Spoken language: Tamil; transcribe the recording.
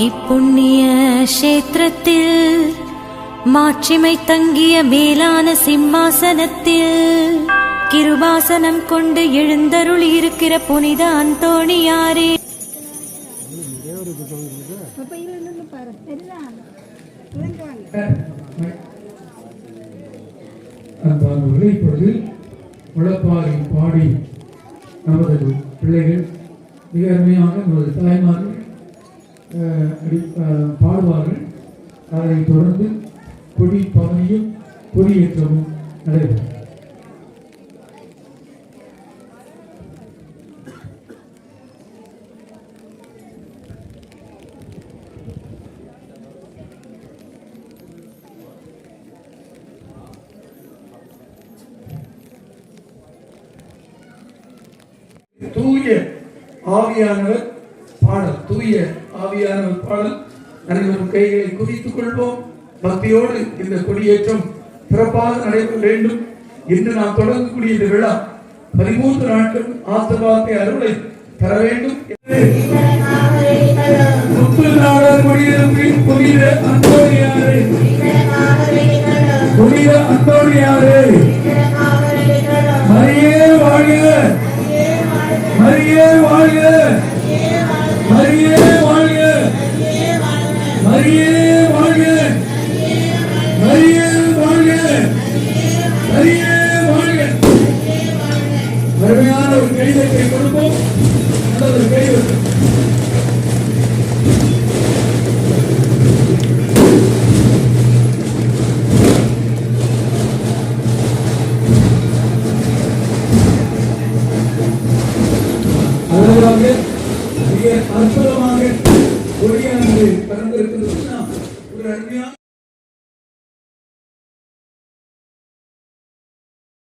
இப்புண்ணிய கஷேத்திரத்தில் மாட்சிமை தங்கிய மேலான சிம்மாசனத்தில் கிருபாசனம் கொண்டு எழுந்தருளி இருக்கிற புனித அந்தோணியாரே, அன்பானவர்களே, இப்பொழுது முழப்பாறை பாடி நமது பிள்ளைகள் மிக அருமையாக நமது தாய்மார்கள் பாடுவார்கள். அதைத் தொடர்ந்து கொடி பவனியும் கொடியேற்றமும் நடைபெறும். தூய ஆவியானவர் பாடல், தூய ஆவியானவர் பாடல். அனைவரும் கைகளை குவித்துக் கொள்வோம். பக்தியோடு இந்த கொடியேற்றம் சிறப்பாக நடைபெற வேண்டும். இன்று நாம் தொடங்கக்கூடிய இந்த விழா 13 நாட்கள் ஆசீர்வாதத்தை அருளை தர வேண்டும். புனித அந்தோணியாரே, புனித அந்தோணியாரே, மரியே வாழ்க, மரியே வாழ்க, மரியே வாழ்க, மரியே வாழ்க, மரியே வாழ்க, மரியே வாழ்க. அருமையான ஒரு கைதட்டை கொடுப்போம். நல்ல ஒரு கைதட்டு. அற்புதமாக கொடியானது பிறந்திருக்கிறது. ஒரு அருமையான